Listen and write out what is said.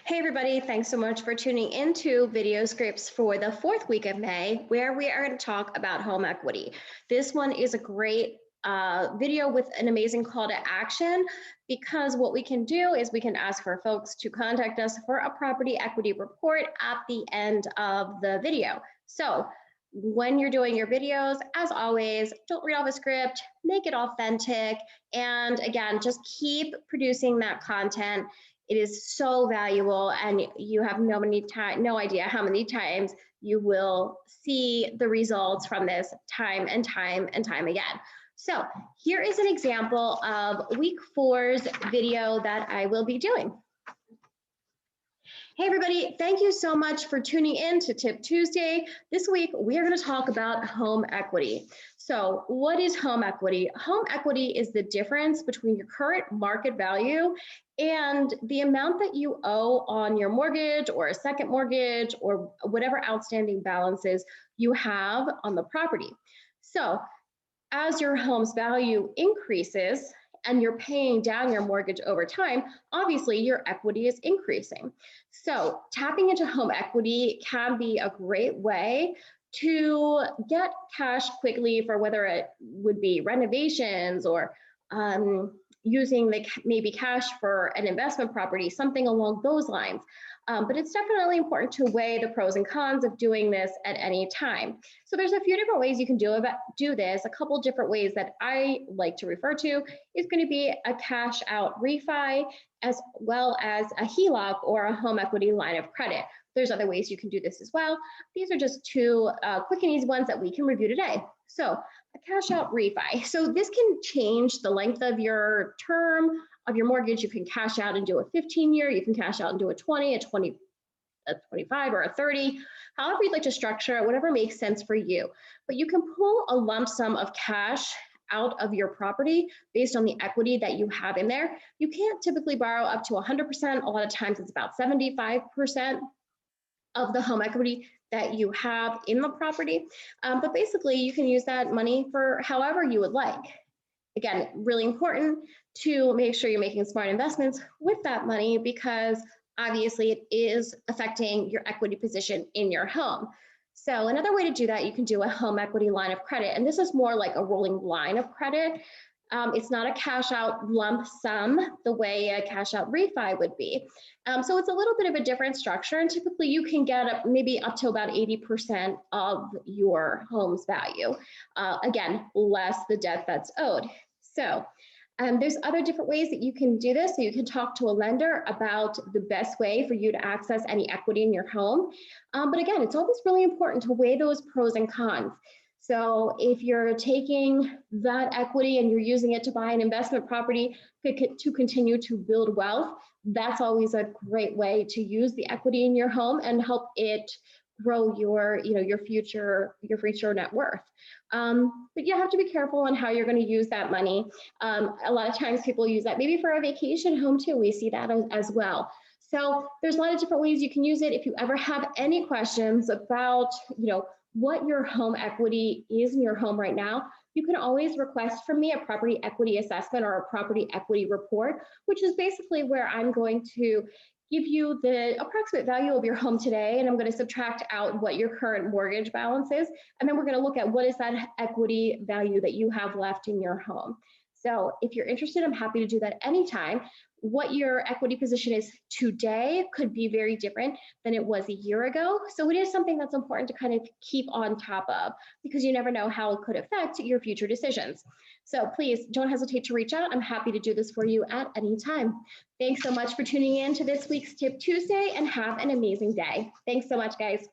Hey everybody, thanks so much for tuning into video scripts for the fourth week of May, where we are going to talk about home equity. This one is a great video with an amazing call to action, because what we can do is we can ask for folks to contact us for a property equity report at the end of the video. So when you're doing your videos, as always, don't read off a script, make it authentic, and again, just keep producing that content. It is so valuable, and you have no idea how many times you will see the results from this time and time again. So here is an example of week 4's video that I will be doing. Hey everybody, thank you so much for tuning in to Tip Tuesday. This week, we are going to talk about home equity. So what is home equity? Home equity is the difference between your current market value and the amount that you owe on your mortgage or a second mortgage or whatever outstanding balances you have on the property. So as your home's value increases and you're paying down your mortgage over time, obviously your equity is increasing. So tapping into home equity can be a great way to get cash quickly for whether it would be renovations or using maybe cash for an investment property, something along those lines. But it's definitely important to weigh the pros and cons of doing this at any time. So there's a few different ways you can do this. A couple different ways that I like to refer to is going to be a cash out refi, as well as a HELOC or a home equity line of credit. There's other ways you can do this as well. These are just two quick and easy ones that we can review today. So a cash out refi. So this can change the length of your term of your mortgage. You can cash out and do a 15-year, you can cash out and do a 20, a 25, or a 30, however you'd like to structure it, whatever makes sense for you. But you can pull a lump sum of cash out of your property based on the equity that you have in there. You can't typically borrow up to 100%. A lot of times it's about 75% of the home equity that you have in the property. But basically you can use that money for however you would like. Again, really important to make sure you're making smart investments with that money, because obviously it is affecting your equity position in your home. So another way to do that, you can do a home equity line of credit. And this is more like a rolling line of credit. It's not a cash out lump sum the way a cash out refi would be. So it's a little bit of a different structure, and typically you can get maybe up to about 80% of your home's value. Again, less the debt that's owed. So there's other different ways that you can do this. So you can talk to a lender about the best way for you to access any equity in your home. But again, it's always really important to weigh those pros and cons. So if you're taking that equity and you're using it to buy an investment property to continue to build wealth, that's always a great way to use the equity in your home and help it grow your future net worth. But you have to be careful on how you're going to use that money. A lot of times people use that maybe for a vacation home too. We see that as well. So there's a lot of different ways you can use it. If you ever have any questions about what your home equity is in your home right now, you can always request from me a property equity assessment or a property equity report, which is basically where I'm going to give you the approximate value of your home today, and I'm going to subtract out what your current mortgage balance is, and then we're going to look at what is that equity value that you have left in your home. So if you're interested, I'm happy to do that anytime. What your equity position is today could be very different than it was a year ago. So it is something that's important to kind of keep on top of, because you never know how it could affect your future decisions. So please don't hesitate to reach out. I'm happy to do this for you at any time. Thanks so much for tuning in to this week's Tip Tuesday, and have an amazing day. Thanks so much, guys.